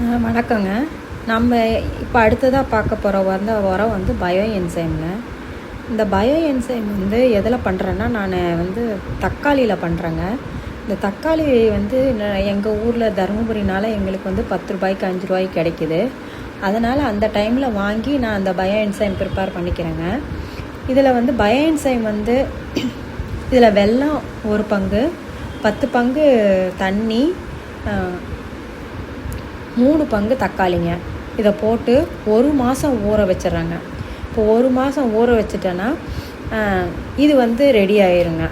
வணக்கங்க. நம்ம இப்போ அடுத்ததாக பார்க்க போகிற உரம் வந்து பயோ என்சைம்ங்க. இந்த பயோ என்சைம் வந்து எதில் பண்ணுறேன்னா, நான் வந்து தக்காளியில் பண்ணுறேங்க. இந்த தக்காளி வந்து எங்கள் ஊரில் தருமபுரினால் எங்களுக்கு வந்து 10 ரூபாய்க்கு 5 ரூபாய்க்கு கிடைக்கிது. அதனால் அந்த டைமில் வாங்கி நான் அந்த பயோ என்சைம் ப்ரிப்பேர் பண்ணிக்கிறேங்க. இதில் வந்து பயோ என்சைம் வந்து இதில் வெல்லம் 1 பங்கு, 10 பங்கு தண்ணி, 3 பங்கு தக்காளிங்க. இதை போட்டு 1 மாதம் ஊற வச்சிட்றேங்க. இப்போ 1 மாதம் ஊற வச்சுட்டேன்னா இது வந்து ரெடி ஆயிருங்க.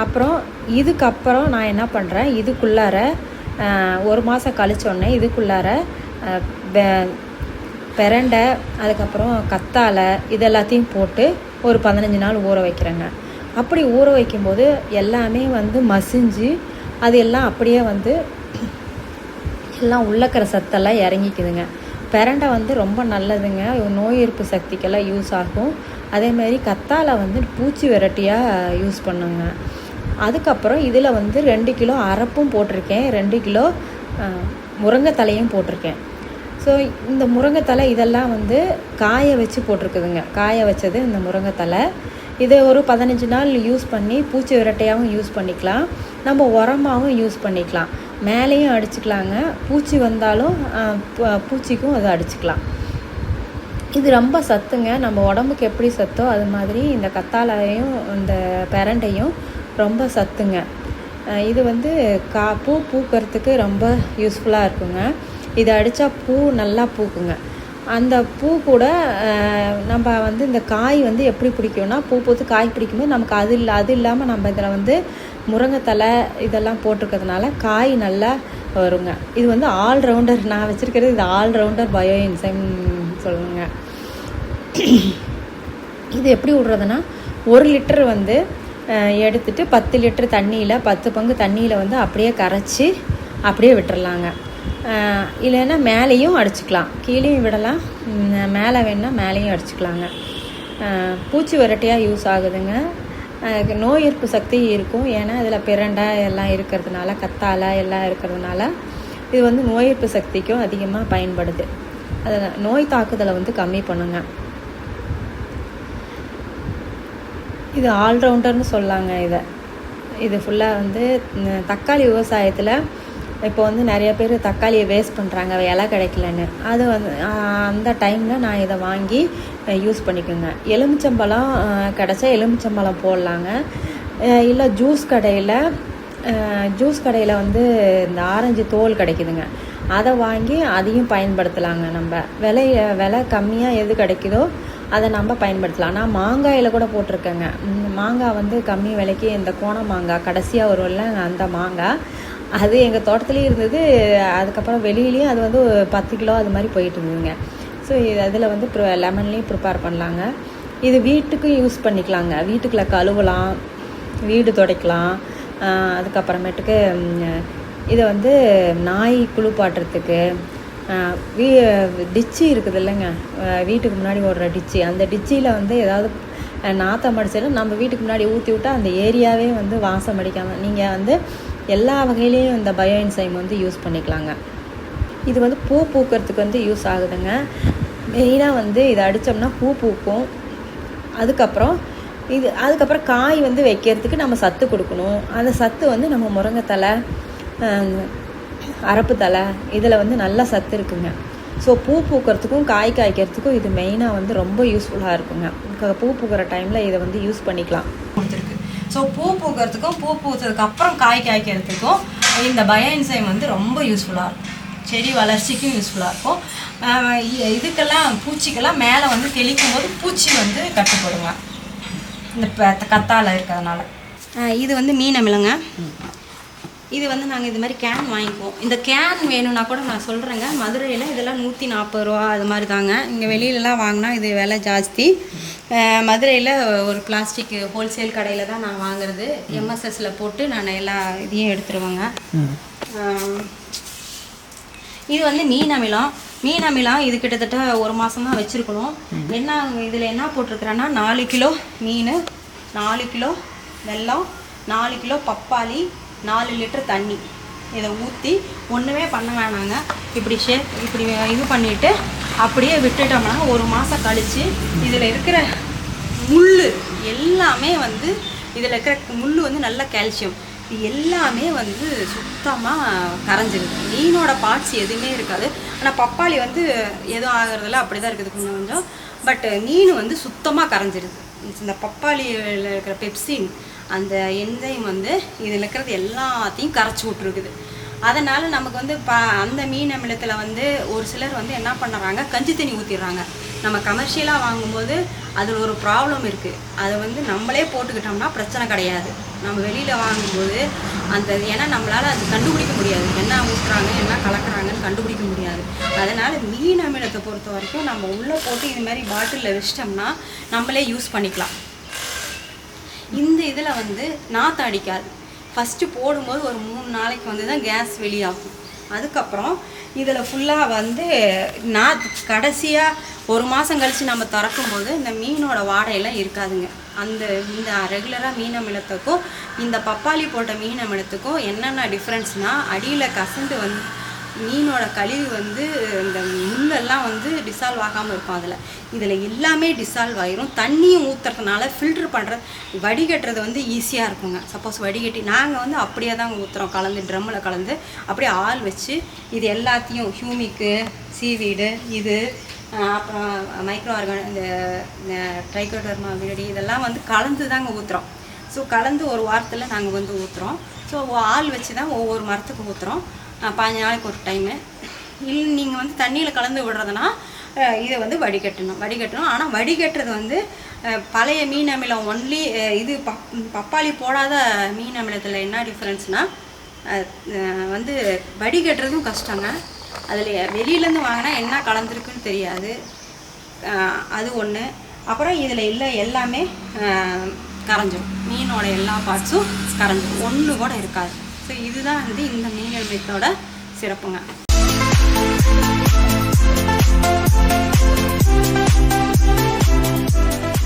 அப்புறம் இதுக்கப்புறம் நான் என்ன பண்ணுறேன், இதுக்குள்ளார 1 மாதம் கழிச்சோடனே இதுக்குள்ளார பிரண்டை, அதுக்கப்புறம் கத்தாழை இதெல்லாத்தையும் போட்டு ஒரு 15 நாள் ஊற வைக்கிறேங்க. அப்படி ஊற வைக்கும்போது எல்லாமே வந்து மசிஞ்சு அது எல்லாம் அப்படியே வந்து எல்லாம் உள்ளக்கிற சத்தெல்லாம் இறங்கிக்குதுங்க. பிரண்டை வந்து ரொம்ப நல்லதுங்க, நோய் எதிர்ப்பு சக்திக்கெல்லாம் யூஸ் ஆகும். அதேமாதிரி கத்தாழை வந்து பூச்சி விரட்டியாக யூஸ் பண்ணுங்க. அதுக்கப்புறம் இதில் வந்து 2 கிலோ அரப்பும் போட்டிருக்கேன், 2 கிலோ முருங்கைத்தலையும் போட்டிருக்கேன். ஸோ இந்த முருங்கைத்தலை இதெல்லாம் வந்து காய வச்சு போட்டிருக்குதுங்க. காய வச்சது இந்த முருங்கைத்தலை. இதை ஒரு 15 நாள் யூஸ் பண்ணி பூச்சி விரட்டையாகவும் யூஸ் பண்ணிக்கலாம், நம்ம உரமாகவும் யூஸ் பண்ணிக்கலாம். மேலேயும் அடிச்சுக்கலாங்க, பூச்சி வந்தாலும் பூச்சிக்கும் அதை அடிச்சுக்கலாம். இது ரொம்ப சத்துங்க. நம்ம உடம்புக்கு எப்படி சத்தோ அது மாதிரி இந்த கத்தாழையும் இந்த பிரண்டையும் ரொம்ப சத்துங்க. இது வந்து பூ பூக்கிறதுக்கு ரொம்ப யூஸ்ஃபுல்லாக இருக்குங்க. இதை அடித்தா பூ நல்லா பூக்குங்க. அந்த பூ கூட நம்ம வந்து இந்த காய் வந்து எப்படி பிடிக்கும்னா, பூ பூத்து காய் பிடிக்கும்போது நமக்கு அது இல்லாமல் நம்ம இதில் வந்து முருங்கைத்தலை இதெல்லாம் போட்டிருக்கிறதுனால காய் நல்லா வருங்க. இது வந்து ஆல்ரவுண்டர், நான் வச்சுருக்கிறது இது ஆல்ரவுண்டர் பயோ என்சைம் சொல்லுங்க. இது எப்படி விட்றதுன்னா, 1 லிட்டர் வந்து எடுத்துகிட்டு 10 லிட்டர் தண்ணியில் 10 பங்கு தண்ணியில் வந்து அப்படியே கரைச்சி அப்படியே விட்டுறலாங்க. இல்லைன்னா மேலேயும் அடிச்சுக்கலாம், கீழேயும் விடலாம், மேலே வேணுன்னா மேலேயும் அடிச்சுக்கலாங்க. பூச்சி விரட்டியாக யூஸ் ஆகுதுங்க. நோய் எதிர்ப்பு சக்தி இருக்கும், ஏன்னா இதில் பிரண்டை எல்லாம் இருக்கிறதுனால, கத்தாழை எல்லாம் இருக்கிறதுனால இது வந்து நோய் எதிர்ப்பு சக்திக்கும் அதிகமாக பயன்படுது. அதில் நோய் தாக்குதலை வந்து கம்மி பண்ணுங்க. இது ஆல்ரவுண்டர்னு சொல்லாங்க. இது ஃபுல்லாக வந்து தக்காளி விவசாயத்தில் இப்போ வந்து நிறைய பேர் தக்காளியை வேஸ்ட் பண்ணுறாங்க, இலை கிடைக்கலன்னு. அது வந்து அந்த டைமில் நான் இதை வாங்கி யூஸ் பண்ணிக்கோங்க. எலுமிச்சம்பழம் கிடச்சா எலுமிச்சம்பழம் போடலாங்க. இல்லை ஜூஸ் கடையில் வந்து இந்த ஆரஞ்சு தோல் கிடைக்குதுங்க, அதை வாங்கி அதையும் பயன்படுத்தலாங்க. நம்ம விலை கம்மியாக எது கிடைக்குதோ அதை நம்ம பயன்படுத்தலாம். நான் மாங்காயில் கூட போட்டிருக்கேங்க. மாங்காய் வந்து கம்மி விலைக்கு இந்த கோண மாங்காய் கடைசியாக வரும்ல, அந்த மாங்காய் அது எங்கள் தோட்டத்துலேயும் இருந்தது. அதுக்கப்புறம் வெளியிலையும் அது வந்து 10 கிலோ அது மாதிரி போயிட்டு இருந்ததுங்க. ஸோ அதில் வந்து லெமன்லேயும் ப்ரிப்பேர் பண்ணலாங்க. இது வீட்டுக்கும் யூஸ் பண்ணிக்கலாங்க. வீட்டுக்குள்ளே கழுவலாம், வீடு துடைக்கலாம். அதுக்கப்புறமேட்டுக்கு இதை வந்து நாய் குளிப்பாட்டுறதுக்கு, டிச்சு இருக்குது இல்லைங்க, வீட்டுக்கு முன்னாடி ஓடுற டிச்சு, அந்த டிச்சியில் வந்து ஏதாவது நாற்றம் அடிச்சாலும் நம்ம வீட்டுக்கு முன்னாடி ஊற்றி விட்டால் அந்த ஏரியாவே வந்து வாசம் அடிக்காமல் நீங்கள் வந்து எல்லா வகையிலையும் இந்த பயோ என்சைம் வந்து யூஸ் பண்ணிக்கலாங்க. இது வந்து பூ பூக்கிறதுக்கு வந்து யூஸ் ஆகுதுங்க. மெயினாக வந்து இதை அடித்தோம்னா பூ பூக்கும். அதுக்கப்புறம் காய் வந்து வைக்கிறதுக்கு நம்ம சத்து கொடுக்கணும். அந்த சத்து வந்து நம்ம முருங்கைத்தலை, அரப்பு தலை இதில் வந்து நல்ல சத்து இருக்குங்க. ஸோ பூ பூக்கிறதுக்கும் காய் காய்க்கிறதுக்கும் இது மெயினாக வந்து ரொம்ப யூஸ்ஃபுல்லாக இருக்குங்க. பூ பூக்கிற டைமில் இதை வந்து யூஸ் பண்ணிக்கலாம். ஸோ பூ பூக்கிறதுக்கும் பூ பூத்ததுக்கப்புறம் காய் காய்க்கிறதுக்கும் இந்த பயோ என்சைம் வந்து ரொம்ப யூஸ்ஃபுல்லாக இருக்கும். செடி வளர்ச்சிக்கும் யூஸ்ஃபுல்லாக இருக்கும். இதுக்கெல்லாம் பூச்சிக்கெல்லாம் மேலே வந்து தெளிக்கும் போது பூச்சி வந்து கட்டுப்படுங்க, இந்த கத்தாழை இருக்கிறதுனால. இது வந்து மீன் அமிலங்க. இது வந்து நாங்கள் இது மாதிரி கேன் வாங்கிக்குவோம். இந்த கேன் வேணும்னா கூட நான் சொல்கிறேங்க. மதுரையில் இதெல்லாம் 140 ரூபா அது மாதிரி தாங்க. இங்கே வெளியிலலாம் வாங்கினா இது விலை ஜாஸ்தி. மதுரையில் ஒரு பிளாஸ்டிக் ஹோல்சேல் கடையில் தான் நான் வாங்குறது. எம்எஸ்எஸில் போட்டு நான் எல்லா இதையும் எடுத்துருவேங்க. இது வந்து மீன் அமிலம். இது கிட்டத்தட்ட 1 மாதம் தான் வச்சுருக்கணும். இதில் என்ன போட்டிருக்கிறேன்னா, 4 கிலோ மீன், 4 கிலோ வெல்லம், 4 கிலோ பப்பாளி, 4 லிட்டர் தண்ணி, இதை ஊற்றி ஒன்றுமே பண்ண வேணாங்க. இப்படி இப்படி இது பண்ணிவிட்டு அப்படியே விட்டுட்டோம்னா ஒரு மாதம் கழித்து இதில் இருக்கிற முள் எல்லாமே வந்து இதில் இருக்கிற முள் வந்து நல்ல கால்சியம் எல்லாமே வந்து சுத்தமாக கரைஞ்சிருது. மீனோட பார்ட்ஸ் எதுவுமே இருக்காது. ஆனால் பப்பாளி வந்து எதுவும் ஆகிறதில்ல, அப்படி தான் இருக்குது கொஞ்சம் கொஞ்சம். பட் மீன் வந்து சுத்தமாக கரைஞ்சிருது. இந்த பப்பாளியில் இருக்கிற பெப்சின் அந்த என்சைம் வந்து இதில் இருக்கிறது எல்லாத்தையும் கரைச்சி விட்ருக்குது. அதனால் நமக்கு வந்து அந்த மீன் அமிலத்தில் வந்து ஒரு சிலர் வந்து என்ன பண்ணுறாங்க, கஞ்சி தண்ணி ஊற்றிடுறாங்க. நம்ம கமர்ஷியலாக வாங்கும்போது அதில் ஒரு ப்ராப்ளம் இருக்குது. அதை வந்து நம்மளே போட்டுக்கிட்டோம்னா பிரச்சனை கிடையாது. நம்ம வெளியில் வாங்கும்போது அந்த ஏன்னா நம்மளால் அது கண்டுபிடிக்க முடியாது, என்ன ஊற்றுறாங்க என்ன கலக்கிறாங்கன்னு கண்டுபிடிக்க முடியாது. அதனால் மீன் அமிலத்தை பொறுத்த வரைக்கும் நம்ம உள்ளே போட்டு இது மாதிரி பாட்டிலில் வச்சிட்டோம்னா நம்மளே யூஸ் பண்ணிக்கலாம். இந்த இதில் வந்து நாற்று அடிக்காது. ஃபஸ்ட்டு போடும்போது ஒரு 3 நாளைக்கு வந்து தான் கேஸ் வெளியாகும். அதுக்கப்புறம் இதில் ஃபுல்லாக வந்து கடைசியாக ஒரு மாதம் கழித்து நம்ம திறக்கும்போது இந்த மீனோட வாடையெல்லாம் இருக்காதுங்க. இந்த ரெகுலராக மீன் அமிலத்துக்கும் இந்த பப்பாளி போட்ட மீன் அமிலத்துக்கும் என்னென்ன டிஃப்ரென்ஸ்னால், அடியில் கசந்து வந்து மீனோட கழிவு வந்து இந்த முள்ளெல்லாம் வந்து டிசால்வ் ஆகாமல் இருக்கும். இதில் எல்லாமே டிசால்வ் ஆகிரும். தண்ணியும் ஊற்றுறதுனால ஃபில்ட்ரு பண்ணுறது வடிகட்டுறது வந்து ஈஸியாக இருக்குங்க. சப்போஸ் வடிகட்டி நாங்கள் வந்து அப்படியே தான் ஊற்றுறோம், கலந்து ட்ரம்மில் கலந்து அப்படியே ஆள் வச்சு இது எல்லாத்தையும் ஹியூமிக்கு, சீவீடு, இது அப்புறம் மைக்ரோ ஆர்கான் இந்த ட்ரைகோடர்மா விரடி இதெல்லாம் வந்து கலந்து தாங்க ஊற்றுறோம். ஸோ கலந்து ஒரு வாரத்தில் நாங்கள் வந்து ஊற்றுறோம். ஸோ ஆள் வச்சு தான் ஒவ்வொரு மரத்துக்கு ஊற்றுறோம். 15 நாளைக்கு ஒரு டைமு. இல்லை நீங்கள் வந்து தண்ணியில் கலந்து விடுறதுனா இதை வந்து வடிகட்டணும். ஆனால் வடிகட்டுறது வந்து பழைய மீன் அமிலம் ஒன்லி இது பப்பாளி போடாத மீன் அமிலத்தில் என்ன டிஃப்ரென்ஸ்னால் வந்து வடிகட்டுறதும் கஷ்டங்க. அதில் வெளியிலேருந்து வாங்கினா என்ன கலந்துருக்குன்னு தெரியாது, அது ஒன்று. அப்புறம் இதில் இல்லை எல்லாமே கரைஞ்சிடும். மீனோட எல்லா பார்ட்ஸும் கரைஞ்சிடும், ஒன்று கூட இருக்காது. ஸோ இதுதான் வந்து இந்த மீன் அமிலத்தோட சிறப்புங்க.